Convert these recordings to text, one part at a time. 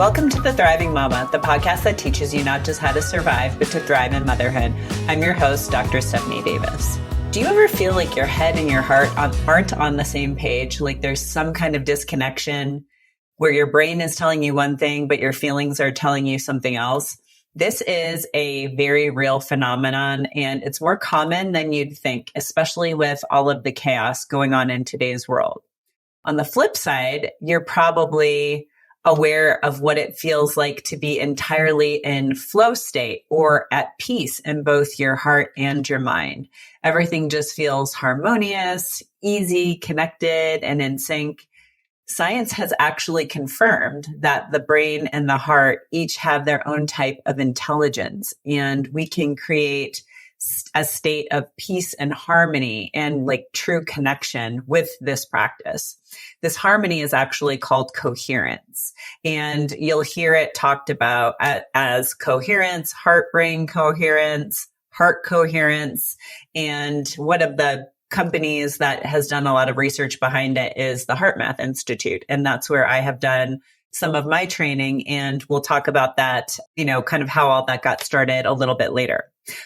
Welcome to The Thriving Mama, the podcast that teaches you not just how to survive, but to thrive in motherhood. I'm your host, Dr. Stephanie Davis. Do you ever feel like your head and your heart aren't on the same page? Like there's some kind of disconnection where your brain is telling you one thing, but your feelings are telling you something else? This is a very real phenomenon, and it's more common than you'd think, especially with all of the chaos going on in today's world. On the flip side, you're probably aware of what it feels like to be entirely in flow state or at peace in both your heart and your mind. Everything just feels harmonious, easy, connected, and in sync. Science has actually confirmed that the brain and the heart each have their own type of intelligence, and we can create a state of peace and harmony and like true connection with this practice. This harmony is actually called coherence, and you'll hear it talked about as coherence, heart-brain coherence, heart coherence. And one of the companies that has done a lot of research behind it is the HeartMath Institute. And that's where I have done some of my training. And we'll talk about that, kind of how all that got started a little bit later.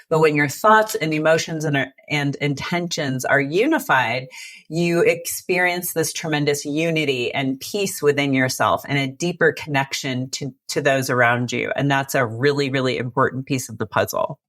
But when your thoughts and emotions and intentions are unified, you experience this tremendous unity and peace within yourself and a deeper connection to those around you. And that's a really, really important piece of the puzzle.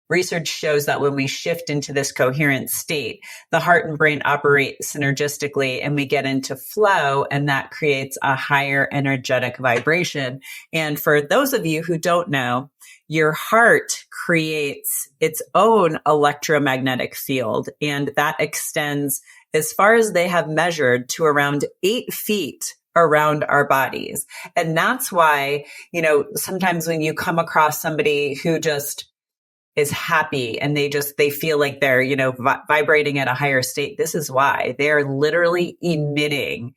Research shows that when we shift into this coherent state, the heart and brain operate synergistically and we get into flow, and that creates a higher energetic vibration. And for those of you who don't know, your heart creates its own electromagnetic field, and that extends as far as they have measured to around 8 feet around our bodies. And that's why, sometimes when you come across somebody who just is happy and they feel like they're, vibrating at a higher state. This is why they're literally emitting,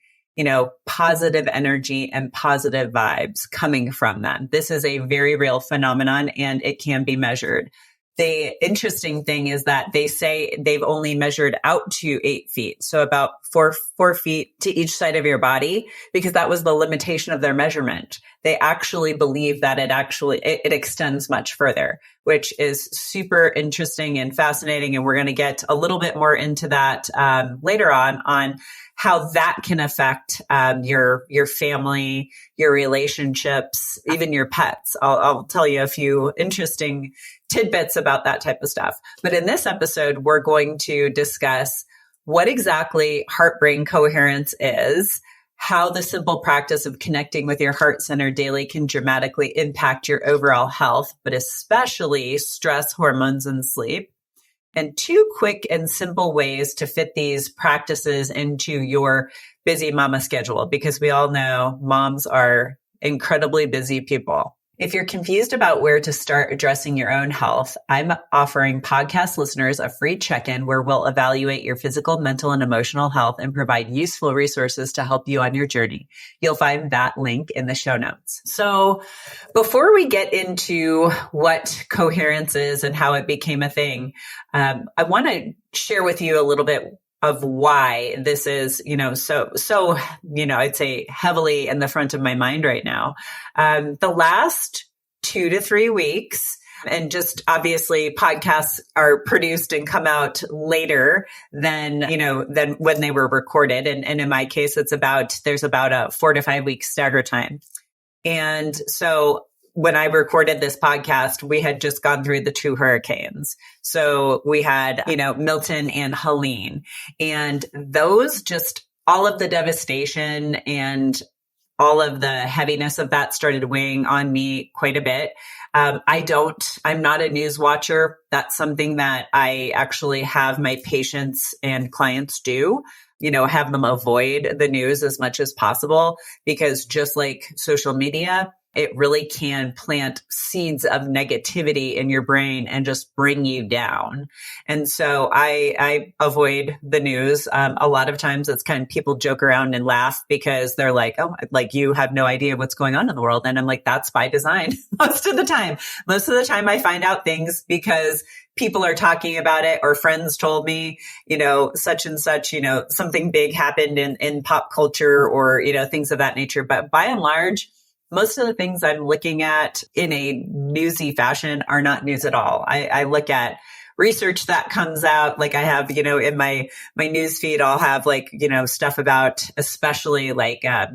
positive energy and positive vibes coming from them. This is a very real phenomenon and it can be measured. The interesting thing is that they say they've only measured out to 8 feet. So about four feet to each side of your body, because that was the limitation of their measurement. They actually believe that it extends much further, which is super interesting and fascinating. And we're going to get a little bit more into that later on how that can affect your family, your relationships, even your pets. I'll tell you a few interesting tidbits about that type of stuff. But in this episode, we're going to discuss what exactly heart-brain coherence is, how the simple practice of connecting with your heart center daily can dramatically impact your overall health, but especially stress, hormones, and sleep, and 2 quick and simple ways to fit these practices into your busy mama schedule, because we all know moms are incredibly busy people. If you're confused about where to start addressing your own health, I'm offering podcast listeners a free check-in where we'll evaluate your physical, mental, and emotional health and provide useful resources to help you on your journey. You'll find that link in the show notes. So before we get into what coherence is and how it became a thing, I want to share with you a little bit of why this is, so, I'd say heavily in the front of my mind right now. The last 2 to 3 weeks, and just obviously podcasts are produced and come out later than when they were recorded. And in my case, there's about a 4 to 5 week stagger time. And so when I recorded this podcast, we had just gone through the 2 hurricanes. So we had, Milton and Helene, and those just all of the devastation and all of the heaviness of that started weighing on me quite a bit. I'm not a news watcher. That's something that I actually have my patients and clients do, have them avoid the news as much as possible, because just like social media, it really can plant seeds of negativity in your brain and just bring you down. And so I avoid the news. A lot of times it's kind of people joke around and laugh because they're like, oh, like you have no idea what's going on in the world. And I'm like, that's by design most of the time. Most of the time I find out things because people are talking about it, or friends told me, such and such, something big happened in pop culture, or, things of that nature. But by and large, most of the things I'm looking at in a newsy fashion are not news at all. I look at research that comes out. Like I have, in my news feed, I'll have stuff about especially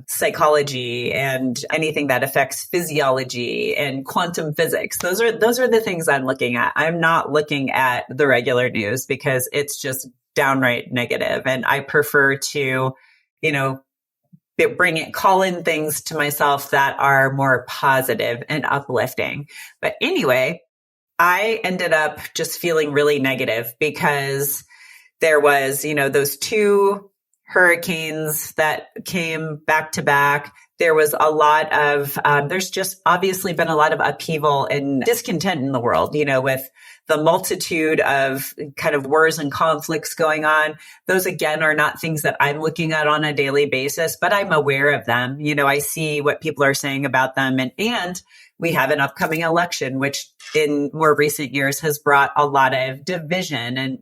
psychology and anything that affects physiology and quantum physics. Those are the things I'm looking at. I'm not looking at the regular news because it's just downright negative. And I prefer to, call in things to myself that are more positive and uplifting. But anyway, I ended up just feeling really negative because there was, those two hurricanes that came back to back. There was a lot of, there's just obviously been a lot of upheaval and discontent in the world, with the multitude of kind of wars and conflicts going on. Those, again, are not things that I'm looking at on a daily basis, but I'm aware of them. I see what people are saying about them. And we have an upcoming election, which in more recent years has brought a lot of division and,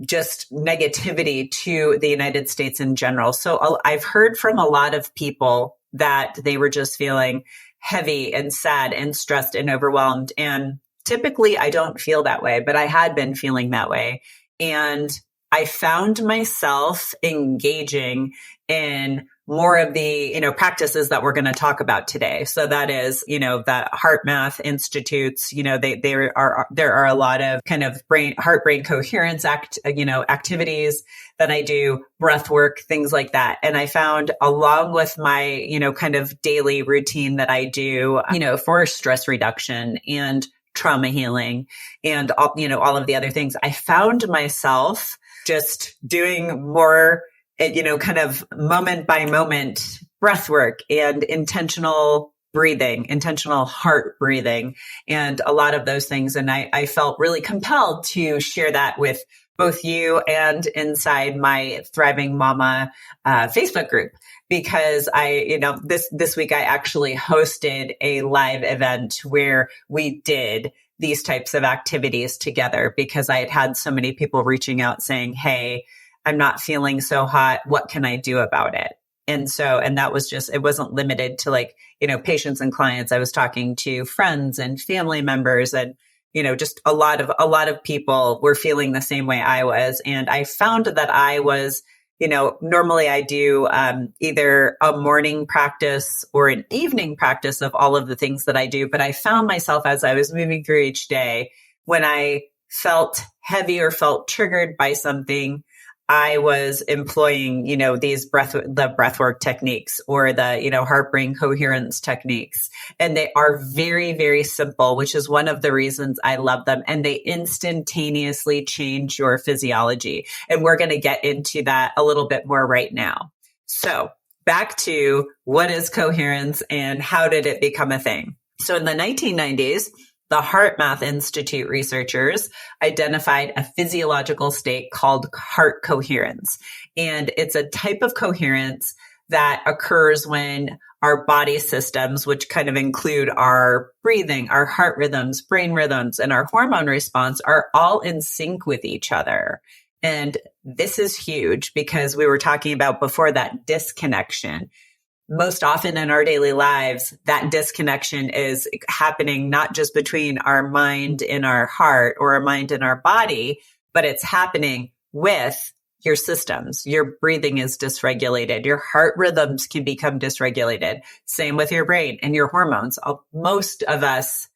just negativity to the United States in general. So I've heard from a lot of people that they were just feeling heavy and sad and stressed and overwhelmed. And typically I don't feel that way, but I had been feeling that way. And I found myself engaging in more of the, practices that we're going to talk about today. So that is, the Heart Math Institutes, there are a lot of kind of heart brain coherence activities that I do, breath work, things like that. And I found along with my, kind of daily routine that I do, for stress reduction and trauma healing and all of the other things, I found myself just doing more, kind of moment by moment breath work and intentional breathing, intentional heart breathing, and a lot of those things. And I felt really compelled to share that with both you and inside my Thriving Mama Facebook group, because this week I actually hosted a live event where we did these types of activities together because I had had so many people reaching out saying, hey, I'm not feeling so hot. What can I do about it? And that was just, it wasn't limited to patients and clients. I was talking to friends and family members and, just a lot of people were feeling the same way I was. And I found that I was, normally I do either a morning practice or an evening practice of all of the things that I do. But I found myself as I was moving through each day, when I felt heavy or felt triggered by something, I was employing, these breathwork techniques or the, heart brain coherence techniques. And they are very, very simple, which is one of the reasons I love them. And they instantaneously change your physiology. And we're going to get into that a little bit more right now. So back to what is coherence and how did it become a thing? So in the 1990s, the Heart Math Institute researchers identified a physiological state called heart coherence. And it's a type of coherence that occurs when our body systems, which kind of include our breathing, our heart rhythms, brain rhythms, and our hormone response, are all in sync with each other. And this is huge because we were talking about before that disconnection. Most often in our daily lives, that disconnection is happening not just between our mind and our heart or our mind and our body, but it's happening with your systems. Your breathing is dysregulated. Your heart rhythms can become dysregulated. Same with your brain and your hormones. Most of us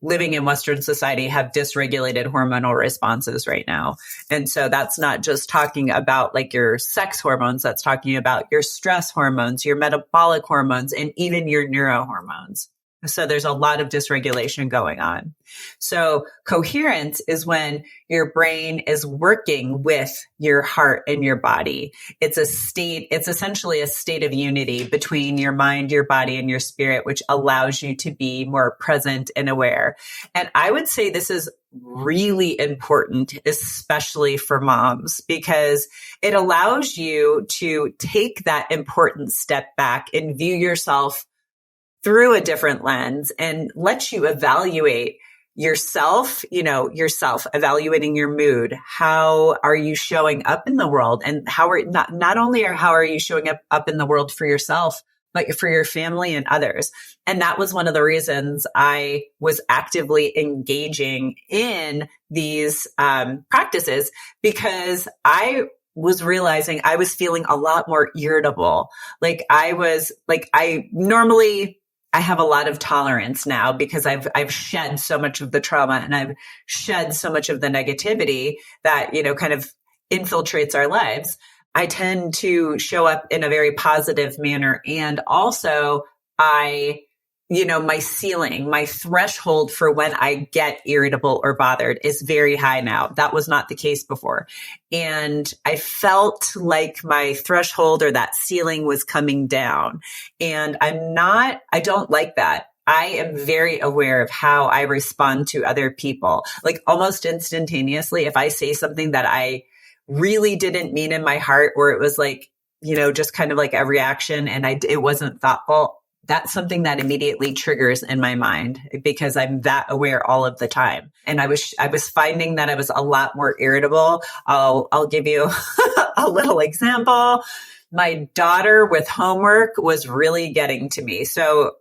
living in Western society have dysregulated hormonal responses right now. And so that's not just talking about your sex hormones, that's talking about your stress hormones, your metabolic hormones, and even your neurohormones. So there's a lot of dysregulation going on. So coherence is when your brain is working with your heart and your body. It's essentially a state of unity between your mind, your body, and your spirit, which allows you to be more present and aware. And I would say this is really important, especially for moms, because it allows you to take that important step back and view yourself through a different lens and let you evaluate yourself, evaluating your mood. How are you showing up in the world? And how are you showing up in the world for yourself, but for your family and others. And that was one of the reasons I was actively engaging in these practices, because I was realizing I was feeling a lot more irritable. I have a lot of tolerance now because I've shed so much of the trauma, and I've shed so much of the negativity that, kind of infiltrates our lives. I tend to show up in a very positive manner. And also my threshold for when I get irritable or bothered is very high now. That was not the case before. And I felt like my threshold or that ceiling was coming down. And I don't like that. I am very aware of how I respond to other people. Like almost instantaneously, if I say something that I really didn't mean in my heart, or it was like, just kind of like a reaction and it wasn't thoughtful, that's something that immediately triggers in my mind because I'm that aware all of the time. And I was finding that I was a lot more irritable. I'll give you a little example. My daughter with homework was really getting to me. So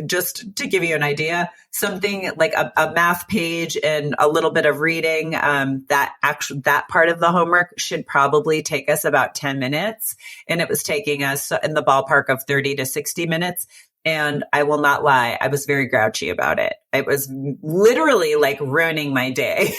just to give you an idea, something like a math page and a little bit of reading, that part of the homework should probably take us about 10 minutes. And it was taking us in the ballpark of 30 to 60 minutes. And I will not lie, I was very grouchy about it. It was literally like ruining my day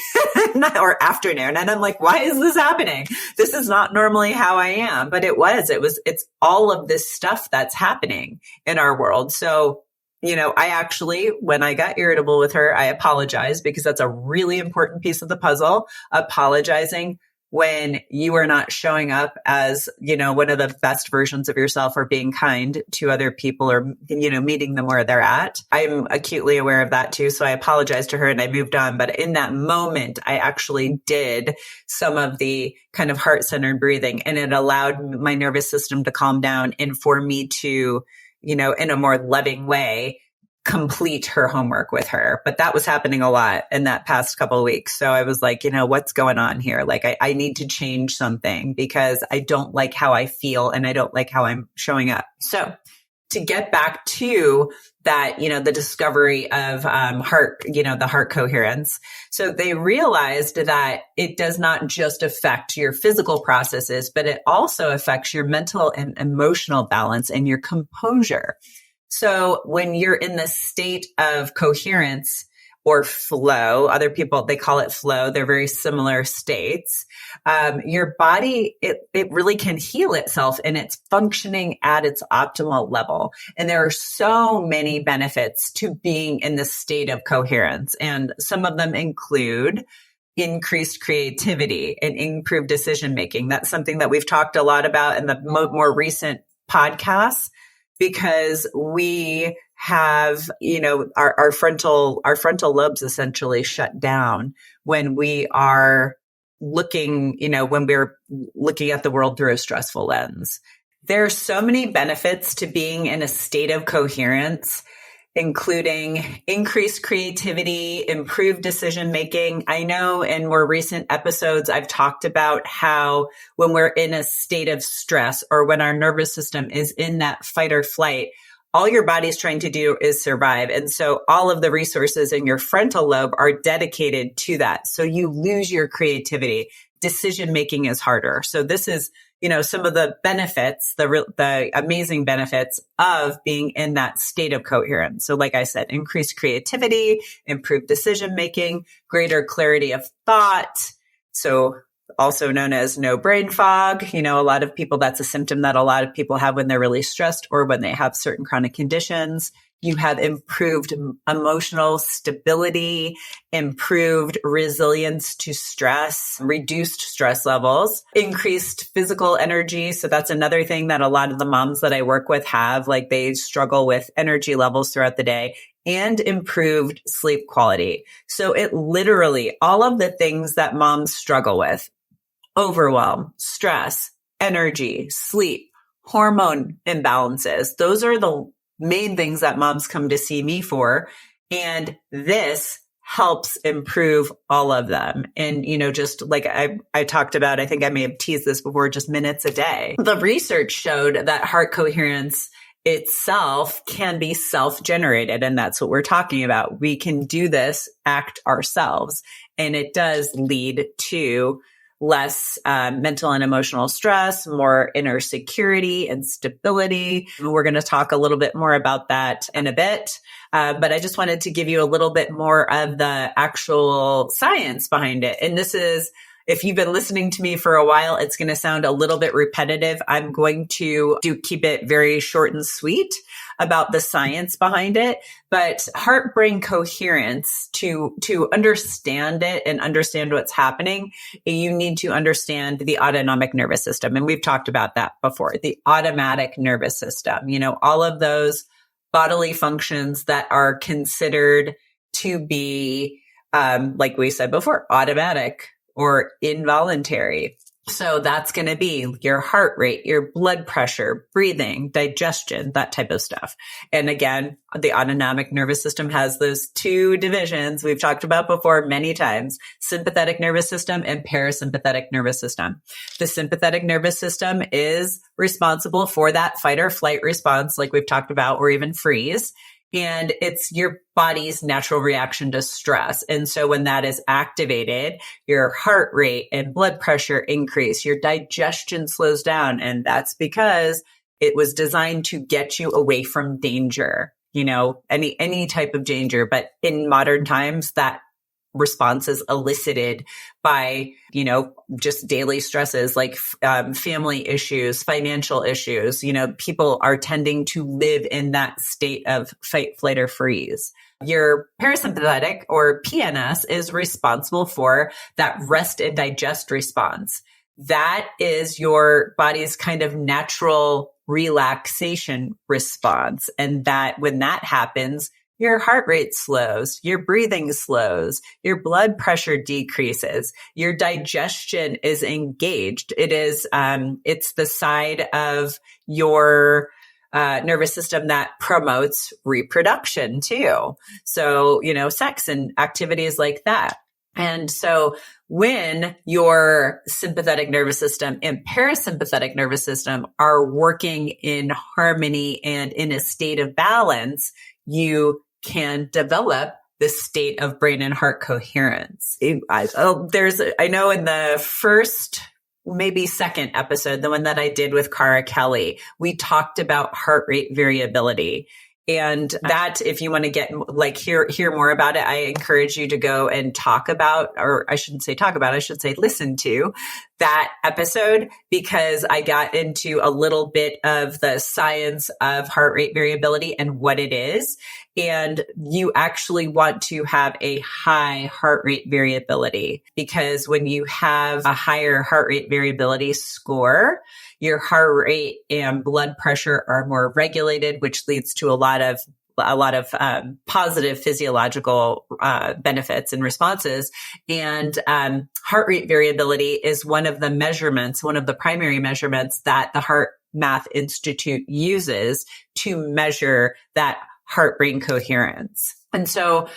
or afternoon. And I'm like, why is this happening? This is not normally how I am. But it's all of this stuff that's happening in our world. So, I actually, when I got irritable with her, I apologized because that's a really important piece of the puzzle, apologizing when you are not showing up as, one of the best versions of yourself or being kind to other people or, meeting them where they're at. I'm acutely aware of that too. So I apologized to her and I moved on. But in that moment, I actually did some of the kind of heart-centered breathing, and it allowed my nervous system to calm down and for me to, in a more loving way, complete her homework with her. But that was happening a lot in that past couple of weeks. So I was like, what's going on here? Like, I need to change something because I don't like how I feel and I don't like how I'm showing up. So to get back to that, the discovery of heart, the heart coherence. So they realized that it does not just affect your physical processes, but it also affects your mental and emotional balance and your composure. So when you're in the state of coherence or flow, other people, they call it flow. They're very similar states. Your body, it really can heal itself and it's functioning at its optimal level. And there are so many benefits to being in this state of coherence. And some of them include increased creativity and improved decision making. That's something that we've talked a lot about in the more recent podcasts, because we have, our frontal lobes essentially shut down when we are looking, when we're looking at the world through a stressful lens. There are so many benefits to being in a state of coherence, including increased creativity, improved decision making. I know in more recent episodes, I've talked about how when we're in a state of stress or when our nervous system is in that fight or flight, all your body's trying to do is survive. And so all of the resources in your frontal lobe are dedicated to that. So you lose your creativity. Decision making is harder. So this is, some of the benefits, the amazing benefits of being in that state of coherence. So like I said, increased creativity, improved decision making, greater clarity of thought. So also known as no brain fog. A lot of people, that's a symptom that a lot of people have when they're really stressed or when they have certain chronic conditions. You have improved emotional stability, improved resilience to stress, reduced stress levels, increased physical energy. So that's another thing that a lot of the moms that I work with have, like they struggle with energy levels throughout the day, and improved sleep quality. So it literally, all of the things that moms struggle with, overwhelm, stress, energy, sleep, hormone imbalances, those are the main things that moms come to see me for. And this helps improve all of them. And, just like I talked about, I think I may have teased this before, just minutes a day. The research showed that heart coherence itself can be self-generated. And that's what we're talking about. We can do this act ourselves. And it does lead to less mental and emotional stress, more inner security and stability. We're going to talk a little bit more about that in a bit. But I just wanted to give you a little bit more of the actual science behind it. And this is, if you've been listening to me for a while, it's going to sound a little bit repetitive. I'm going to keep it very short and sweet about the science behind it. But heart-brain coherence, to understand it and understand what's happening, you need to understand the autonomic nervous system. And we've talked about that before, the automatic nervous system, all of those bodily functions that are considered to be, like we said before, automatic or involuntary. So that's going to be your heart rate, your blood pressure, breathing, digestion, that type of stuff. And again, the autonomic nervous system has those two divisions we've talked about before many times: sympathetic nervous system and parasympathetic nervous system. The sympathetic nervous system is responsible for that fight or flight response, like we've talked about, or even freeze. And it's your body's natural reaction to stress. And so when that is activated, your heart rate and blood pressure increase, your digestion slows down. And that's because it was designed to get you away from danger, any type of danger. But in modern times, that response is elicited by, just daily stresses like family issues, financial issues. People are tending to live in that state of fight, flight, or freeze. Your parasympathetic or PNS is responsible for that rest and digest response. That is your body's kind of natural relaxation response. And that when that happens, your heart rate slows, your breathing slows, your blood pressure decreases, your digestion is engaged. It is, it's the side of your nervous system that promotes reproduction too. So, sex and activities like that. And so when your sympathetic nervous system and parasympathetic nervous system are working in harmony and in a state of balance, you can develop the state of brain and heart coherence. I know in the first, maybe second episode, the one that I did with Cara Kelly, we talked about heart rate variability. And that, if you want to get hear more about it, I encourage you to go and listen to that episode, because I got into a little bit of the science of heart rate variability and what it is. And you actually want to have a high heart rate variability, because when you have a higher heart rate variability score, your heart rate and blood pressure are more regulated, which leads to a lot of positive physiological benefits and responses. And heart rate variability is one of the primary measurements that the Heart Math Institute uses to measure that heart-brain coherence. And so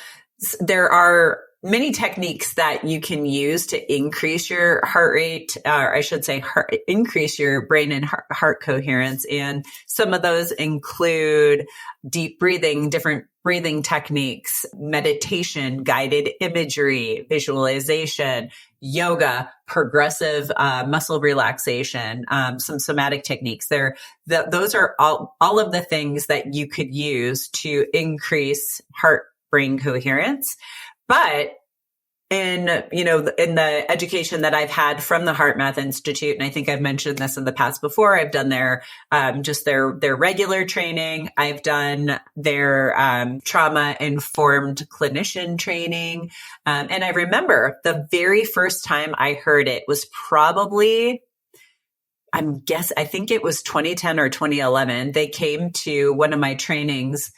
there are many techniques that you can use to increase your heart rate, or I should say increase your brain and heart coherence. And some of those include deep breathing, different breathing techniques, meditation, guided imagery, visualization, yoga, progressive muscle relaxation, some somatic techniques. Those are all of the things that you could use to increase heart-brain coherence. But in the education that I've had from the Heart Math Institute, and I think I've mentioned this in the past before, I've done their regular training. I've done their trauma-informed clinician training. And I remember the very first time I heard it was probably, I think it was 2010 or 2011. They came to one of my trainings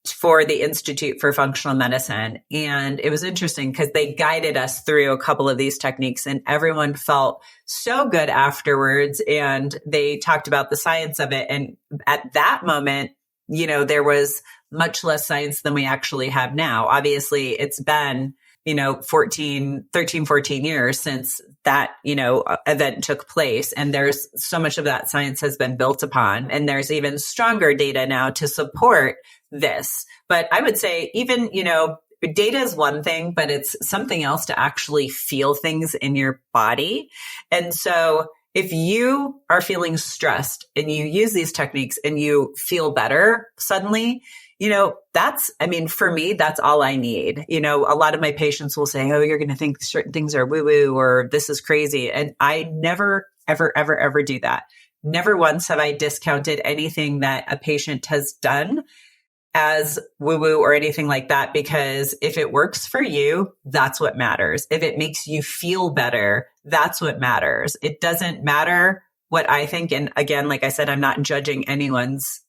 for the Institute for Functional Medicine. And it was interesting because they guided us through a couple of these techniques, and everyone felt so good afterwards. And they talked about the science of it. And at that moment, there was much less science than we actually have now. Obviously, it's been 14 years since that, event took place. And there's so much of that science has been built upon. And there's even stronger data now to support this. But I would say even, data is one thing, but it's something else to actually feel things in your body. And so if you are feeling stressed and you use these techniques and you feel better suddenly, for me, that's all I need. A lot of my patients will say, oh, you're going to think certain things are woo woo or this is crazy. And I never, ever, ever, ever do that. Never once have I discounted anything that a patient has done as woo woo or anything like that, because if it works for you, that's what matters. If it makes you feel better, that's what matters. It doesn't matter what I think. And again, like I said, I'm not judging anyone's,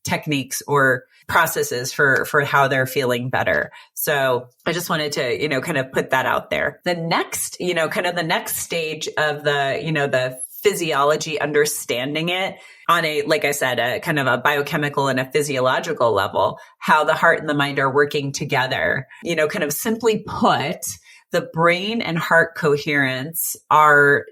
techniques or processes for how they're feeling better. So I just wanted to, kind of put that out there. The next, the next stage of the physiology, understanding it on a, like I said, a kind of a biochemical and a physiological level, how the heart and the mind are working together. Kind of simply put, the brain and heart coherence are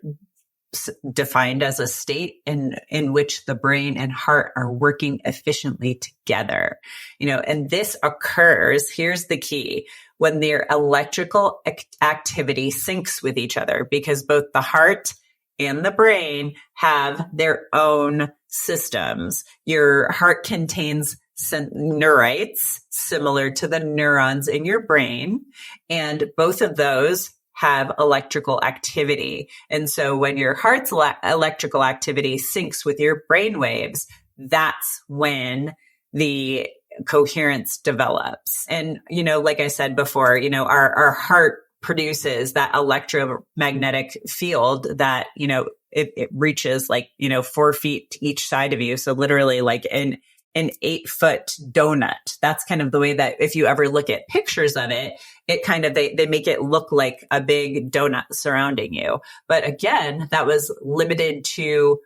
defined as a state in which the brain and heart are working efficiently together. And this occurs, here's the key, when their electrical activity syncs with each other, because both the heart and the brain have their own systems. Your heart contains neurites similar to the neurons in your brain, and both of those have electrical activity. And so when your heart's electrical activity syncs with your brain waves, that's when the coherence develops. And, like I said before, our heart produces that electromagnetic field that, it reaches 4 feet to each side of you. So literally like an 8-foot donut. That's kind of the way that if you ever look at pictures of it, it kind of, they make it look like a big donut surrounding you. But again, that was limited to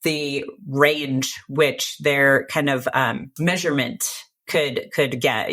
the range which their kind of measurement could get,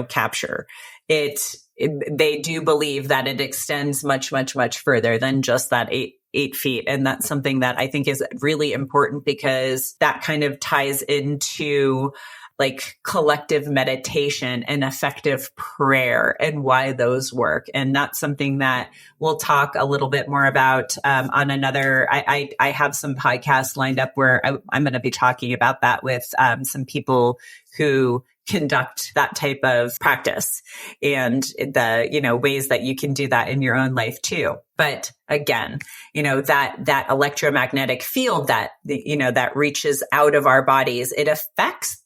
capture. They do believe that it extends much, much, much further than just that 8 feet. And that's something that I think is really important, because that kind of ties into like collective meditation and effective prayer and why those work. And that's something that we'll talk a little bit more about on another. I have some podcasts lined up where I'm going to be talking about that with some people who conduct that type of practice and the, ways that you can do that in your own life too. But again, that electromagnetic field that, that reaches out of our bodies, it affects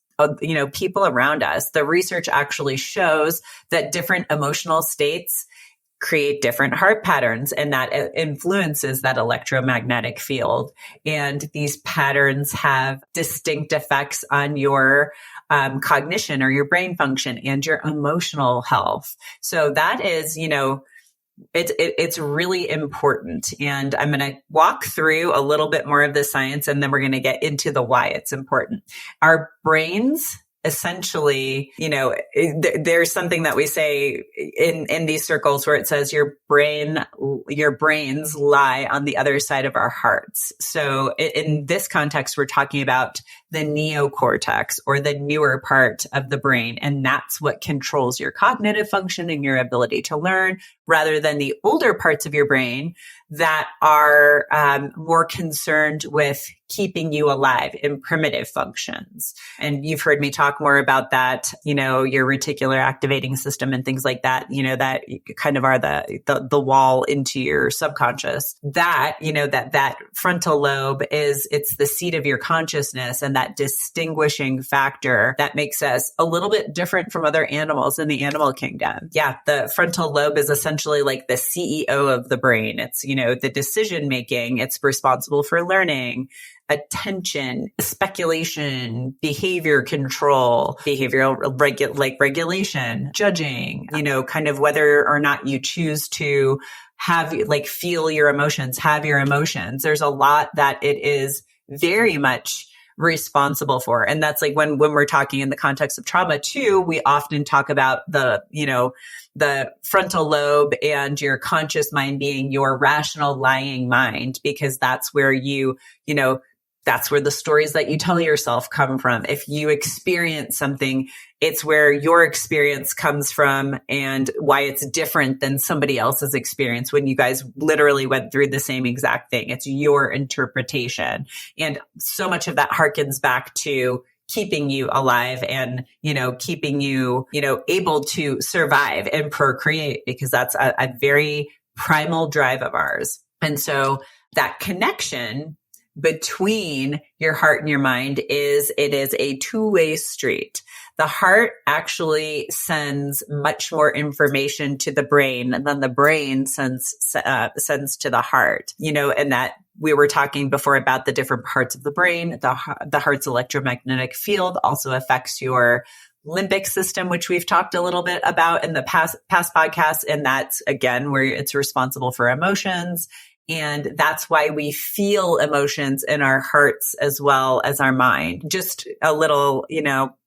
people around us. The research actually shows that different emotional states create different heart patterns, and that influences that electromagnetic field. And these patterns have distinct effects on your cognition or your brain function and your emotional health. So that is, it's really important. And I'm going to walk through a little bit more of the science, and then we're going to get into the why it's important. Our brains, essentially, there's something that we say in these circles where it says your brains lie on the other side of our hearts. So in this context, we're talking about the neocortex, or the newer part of the brain. And that's what controls your cognitive function and your ability to learn, rather than the older parts of your brain that are more concerned with keeping you alive in primitive functions. And you've heard me talk more about that, your reticular activating system and things like that, that kind of are the wall into your subconscious. That, that frontal lobe it's the seat of your consciousness, and that distinguishing factor that makes us a little bit different from other animals in the animal kingdom. Yeah, the frontal lobe is essentially like the CEO of the brain. It's, the decision making. It's responsible for learning, attention, speculation, behavior control, behavioral regulation, judging, kind of whether or not you choose to have feel your emotions, have your emotions. There's a lot that it is very much responsible for. And that's like when we're talking in the context of trauma too, we often talk about the frontal lobe and your conscious mind being your rational lying mind, because that's where that's where the stories that you tell yourself come from. If you experience something, it's where your experience comes from and why it's different than somebody else's experience when you guys literally went through the same exact thing. It's your interpretation. And so much of that harkens back to keeping you alive and, keeping you, able to survive and procreate, because that's a very primal drive of ours. And so that connection between your heart and your mind is a two-way street. The heart actually sends much more information to the brain than the brain sends to the heart. And that we were talking before about the different parts of the brain. The heart's electromagnetic field also affects your limbic system, which we've talked a little bit about in the past podcasts. And that's, again, where it's responsible for emotions. And that's why we feel emotions in our hearts as well as our mind. Just a little,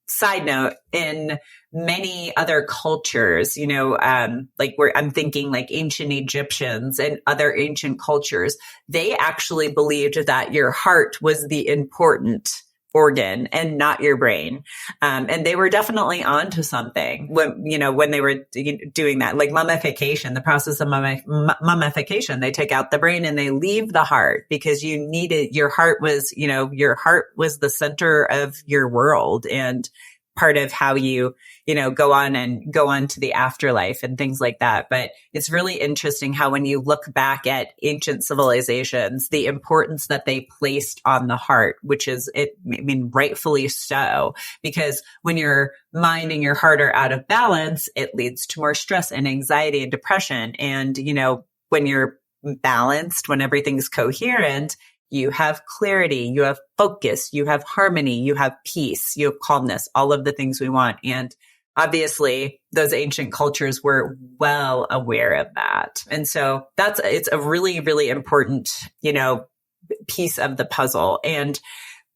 side note, in many other cultures, I'm thinking like ancient Egyptians and other ancient cultures, they actually believed that your heart was the important organ and not your brain. And they were definitely onto something when they were doing that, like mummification, the process of mummification. They take out the brain and they leave the heart because your heart was the center of your world and part of how you go on to the afterlife and things like that. But it's really interesting how when you look back at ancient civilizations, the importance that they placed on the heart, which is, rightfully so, because when your mind and your heart are out of balance, it leads to more stress and anxiety and depression. And, when you're balanced, when everything's coherent, you have clarity, you have focus, you have harmony, you have peace, you have calmness, all of the things we want. And obviously, those ancient cultures were well aware of that. And so it's a really, really important, piece of the puzzle. And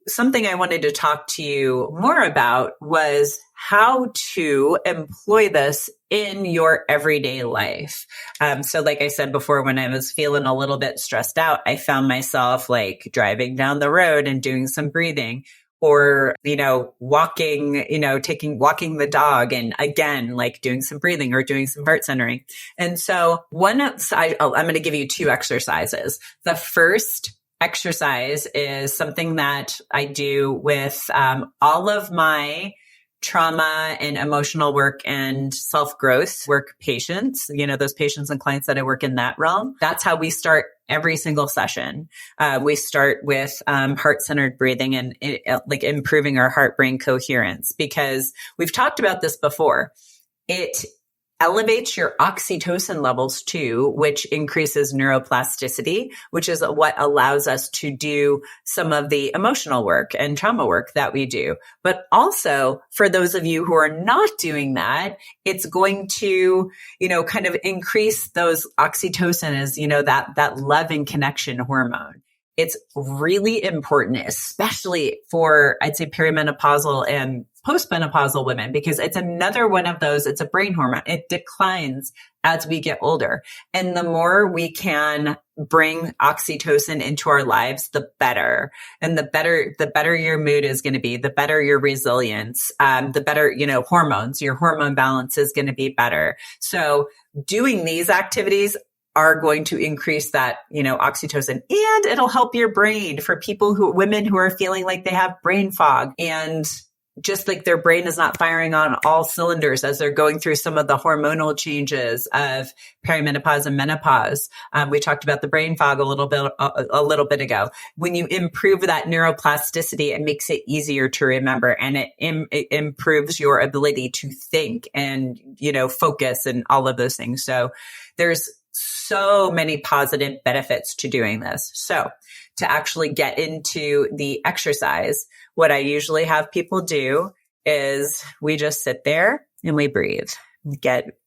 something I wanted to talk to you more about was how to employ this in your everyday life. So like I said before, when I was feeling a little bit stressed out, I found myself like driving down the road and doing some breathing, or, walking the dog, and again, like doing some breathing or doing some heart centering. And so I'm going to give you two exercises. The first exercise is something that I do with all of my trauma and emotional work and self-growth work patients, those patients and clients that I work in that realm. That's how we start every single session. We start with heart-centered breathing and improving our heart-brain coherence, because we've talked about this before. It elevates your oxytocin levels too, which increases neuroplasticity, which is what allows us to do some of the emotional work and trauma work that we do. But also, for those of you who are not doing that, it's going to, kind of increase those oxytocin as, that love and connection hormone. It's really important, especially for, I'd say, perimenopausal and postmenopausal women, because it's another one of those, it's a brain hormone. It declines as we get older. And the more we can bring oxytocin into our lives, the better. And the better your mood is going to be, the better your resilience, the better, hormones, your hormone balance is going to be better. So doing these activities are going to increase that, oxytocin, and it'll help your brain for women who are feeling like they have brain fog and just like their brain is not firing on all cylinders as they're going through some of the hormonal changes of perimenopause and menopause. We talked about the brain fog a little bit ago. When you improve that neuroplasticity, it makes it easier to remember, and it improves your ability to think and, focus and all of those things. So there's so many positive benefits to doing this. So to actually get into the exercise, what I usually have people do is we just sit there and we breathe.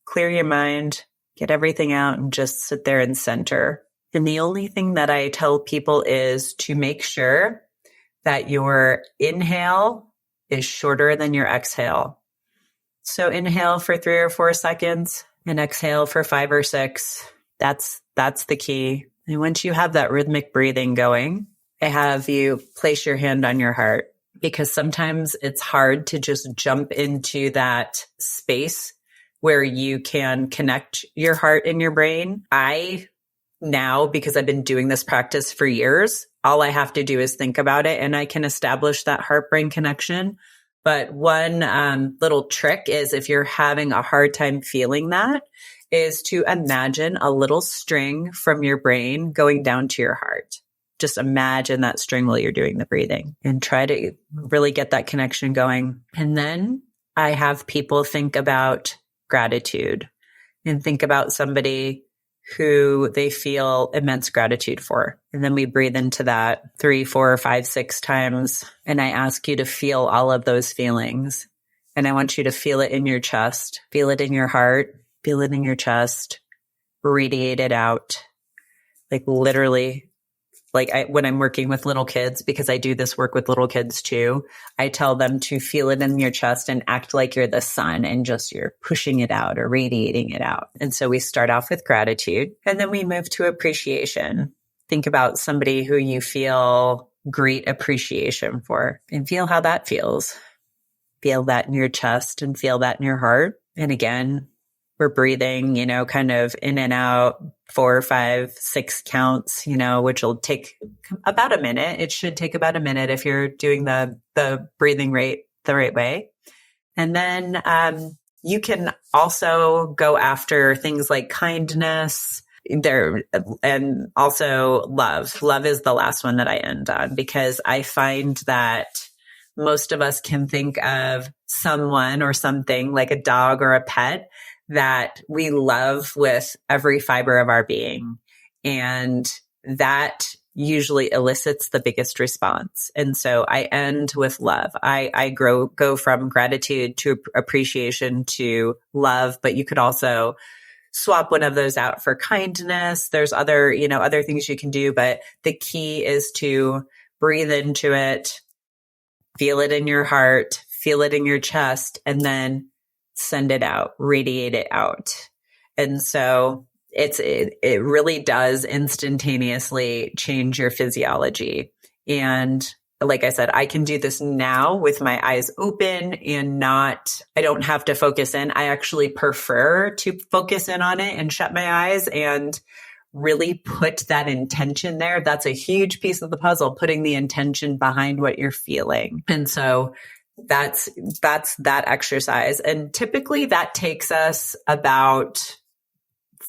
Clear your mind, get everything out, and just sit there and center. And the only thing that I tell people is to make sure that your inhale is shorter than your exhale. So inhale for 3 or 4 seconds and exhale for 5 or 6. That's the key. And once you have that rhythmic breathing going, I have you place your hand on your heart, because sometimes it's hard to just jump into that space where you can connect your heart and your brain. Now, because I've been doing this practice for years, all I have to do is think about it and I can establish that heart-brain connection. But one little trick is, if you're having a hard time feeling that, is to imagine a little string from your brain going down to your heart. Just imagine that string while you're doing the breathing and try to really get that connection going. And then I have people think about gratitude and think about somebody who they feel immense gratitude for. And then we breathe into that 3, 4, 5, 6 times. And I ask you to feel all of those feelings. And I want you to feel it in your chest, feel it in your heart, feel it in your chest, radiate it out. Like literally, when I'm working with little kids, because I do this work with little kids too, I tell them to feel it in your chest and act like you're the sun and just you're pushing it out or radiating it out. And so we start off with gratitude and then we move to appreciation. Think about somebody who you feel great appreciation for and feel how that feels. Feel that in your chest and feel that in your heart. And again, we're breathing, kind of in and out, 4, 5, 6 counts, which will take about a minute. It should take about a minute if you're doing the breathing rate the right way. And then you can also go after things like kindness there, and also love. Love is the last one that I end on, because I find that most of us can think of someone or something like a dog or a pet that we love with every fiber of our being. And that usually elicits the biggest response. And so I end with love. I go from gratitude to appreciation to love, but you could also swap one of those out for kindness. There's other things you can do, but the key is to breathe into it, feel it in your heart, feel it in your chest, and then send it out, radiate it out. And so it really does instantaneously change your physiology. And like I said, I can do this now with my eyes open and I don't have to focus in. I actually prefer to focus in on it and shut my eyes and really put that intention there. That's a huge piece of the puzzle, putting the intention behind what you're feeling. And so that's that exercise. And typically that takes us about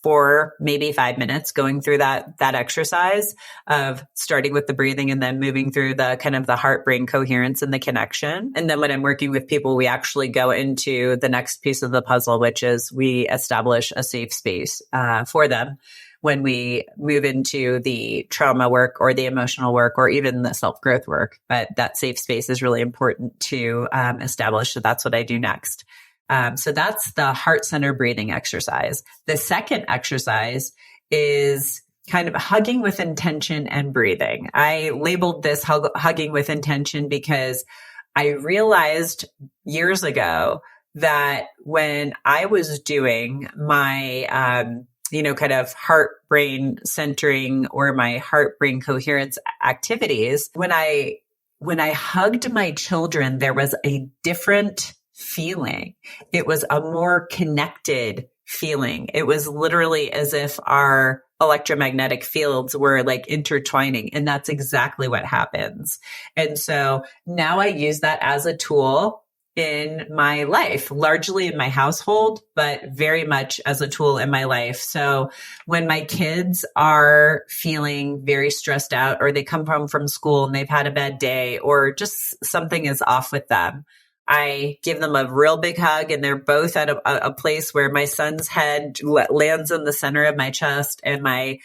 4, maybe 5 minutes going through that exercise of starting with the breathing and then moving through the kind of the heart-brain coherence and the connection. And then when I'm working with people, we actually go into the next piece of the puzzle, which is we establish a safe space for them when we move into the trauma work or the emotional work or even the self-growth work. But that safe space is really important to establish. So that's what I do next. So that's the heart center breathing exercise. The second exercise is kind of hugging with intention and breathing. I labeled this hugging with intention because I realized years ago that when I was doing my kind of heart-brain centering or my heart-brain coherence activities, when I hugged my children, there was a different feeling. It was a more connected feeling. It was literally as if our electromagnetic fields were like intertwining. And that's exactly what happens. And so now I use that as a tool in my life, largely in my household, but very much as a tool in my life. So when my kids are feeling very stressed out, or they come home from school and they've had a bad day, or just something is off with them, I give them a real big hug, and they're both at a place where my son's head lands in the center of my chest, and my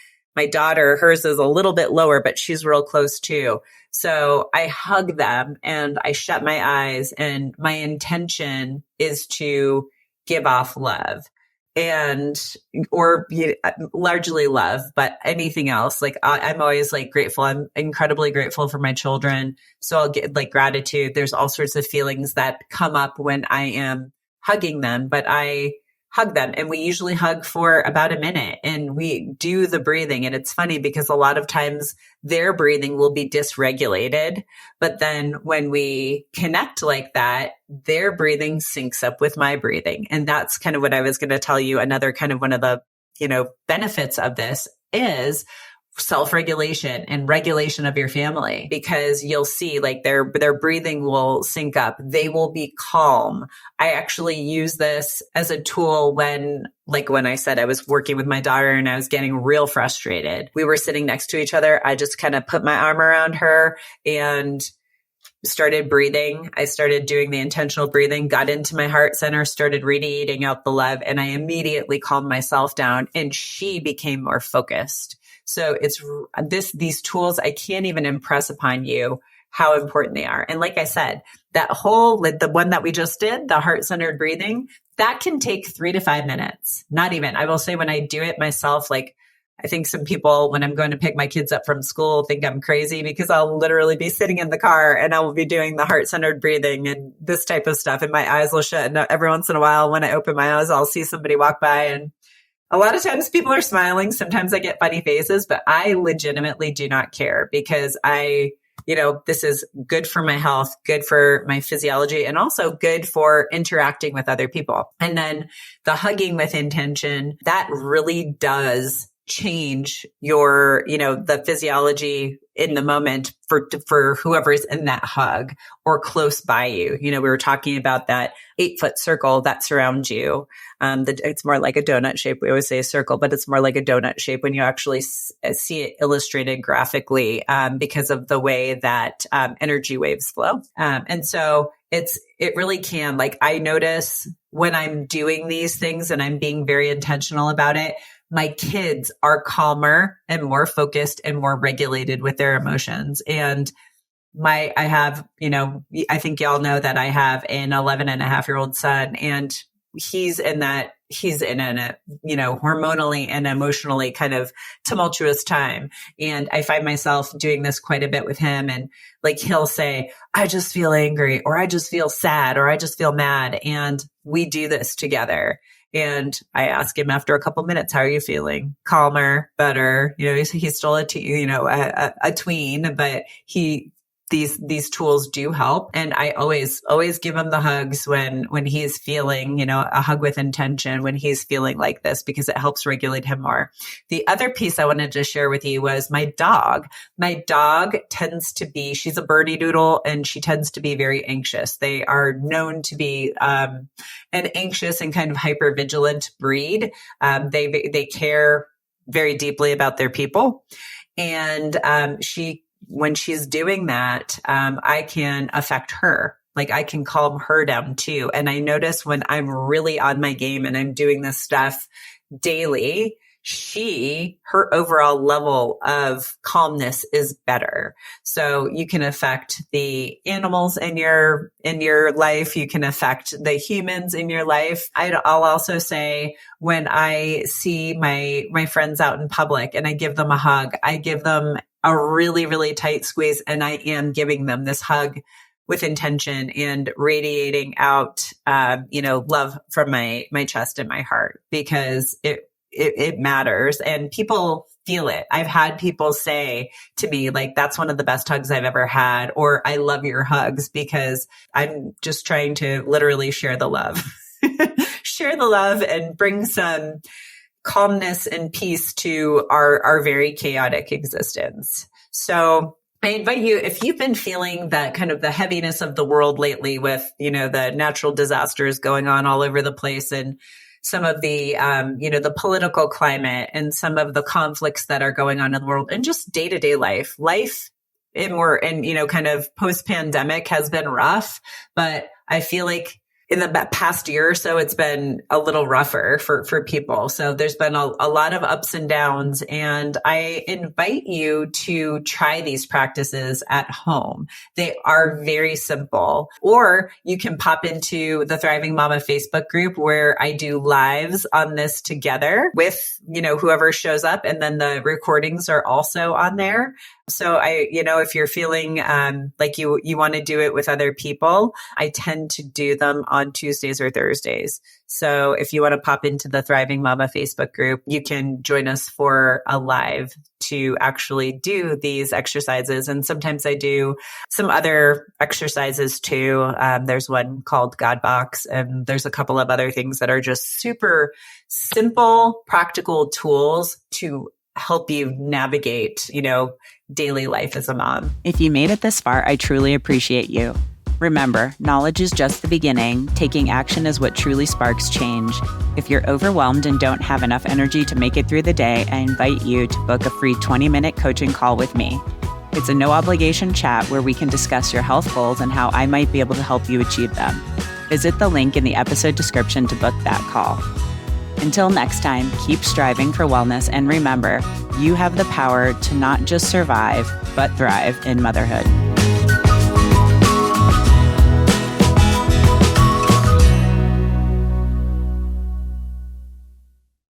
daughter, hers is a little bit lower, but she's real close too. So I hug them and I shut my eyes, and my intention is to give off love. largely love, but anything else, like I'm always like grateful. I'm incredibly grateful for my children. So I'll get like gratitude. There's all sorts of feelings that come up when I am hugging them, but I hug them, and we usually hug for about a minute, and we do the breathing. And it's funny because a lot of times their breathing will be dysregulated, but then when we connect like that, their breathing syncs up with my breathing. And that's kind of what I was going to tell you. Another kind of one of the, benefits of this is self-regulation and regulation of your family, because you'll see like their breathing will sync up. They will be calm. I actually use this as a tool when I said I was working with my daughter and I was getting real frustrated. We were sitting next to each other. I just kind of put my arm around her and started breathing. I started doing the intentional breathing, got into my heart center, started radiating out the love, and I immediately calmed myself down, and she became more focused. So it's these tools, I can't even impress upon you how important they are. And like I said, the one that we just did, the heart-centered breathing, that can take 3 to 5 minutes. Not even. I will say when I do it myself, like I think some people, when I'm going to pick my kids up from school, think I'm crazy because I'll literally be sitting in the car and I will be doing the heart-centered breathing and this type of stuff, and my eyes will shut. And every once in a while, when I open my eyes, I'll see somebody walk by, and a lot of times people are smiling. Sometimes I get funny faces, but I legitimately do not care, because this is good for my health, good for my physiology, and also good for interacting with other people. And then the hugging with intention, that really does change your, the physiology in the moment for whoever's in that hug or close by you. We were talking about that 8-foot circle that surrounds you. It's more like a donut shape. We always say a circle, but it's more like a donut shape when you actually see it illustrated graphically, because of the way that energy waves flow. And so it really can, like, I notice when I'm doing these things and I'm being very intentional about it, my kids are calmer and more focused and more regulated with their emotions. And I think y'all know that I have an 11-and-a-half-year-old son, and he's in a hormonally and emotionally kind of tumultuous time. And I find myself doing this quite a bit with him. And like, he'll say, I just feel angry, or I just feel sad, or I just feel mad. And we do this together. And I ask him after a couple minutes, how are you feeling? Calmer, better. He's still a tween, but these tools do help. And I always give him the hugs when he's feeling, a hug with intention, when he's feeling like this, because it helps regulate him more. The other piece I wanted to share with you was my dog. My dog she's a birdie doodle, and she tends to be very anxious. They are known to be an anxious and kind of hypervigilant breed. They care very deeply about their people. And when she's doing that, I can affect her. Like, I can calm her down too. And I notice when I'm really on my game and I'm doing this stuff daily, her overall level of calmness is better. So you can affect the animals in your life. You can affect the humans in your life. I'll also say, when I see my friends out in public and I give them a hug, I give them a really, really tight squeeze, and I am giving them this hug with intention and radiating out, love from my chest and my heart, because it matters and people feel it. I've had people say to me, like, that's one of the best hugs I've ever had, or I love your hugs, because I'm just trying to literally share the love, share the love, and bring some calmness and peace to our very chaotic existence. So I invite you, if you've been feeling that kind of the heaviness of the world lately with, the natural disasters going on all over the place, and some of the, the political climate, and some of the conflicts that are going on in the world, and just day-to-day life kind of post-pandemic has been rough, but I feel like in the past year or so, it's been a little rougher for people. So there's been a lot of ups and downs, and I invite you to try these practices at home. They are very simple. Or you can pop into the Thriving Mama Facebook group where I do lives on this together with, whoever shows up, and then the recordings are also on there. So if you're feeling like you want to do it with other people, I tend to do them on Tuesdays or Thursdays. So if you want to pop into the Thriving Mama Facebook group, you can join us for a live to actually do these exercises. And sometimes I do some other exercises too. There's one called God Box, and there's a couple of other things that are just super simple, practical tools to help you navigate, daily life as a mom. If you made it this far, I truly appreciate you. Remember, knowledge is just the beginning. Taking action is what truly sparks change. If you're overwhelmed and don't have enough energy to make it through the day, I invite you to book a free 20-minute coaching call with me. It's a no-obligation chat where we can discuss your health goals and how I might be able to help you achieve them. Visit the link in the episode description to book that call. Until next time, keep striving for wellness, and remember, you have the power to not just survive, but thrive in motherhood.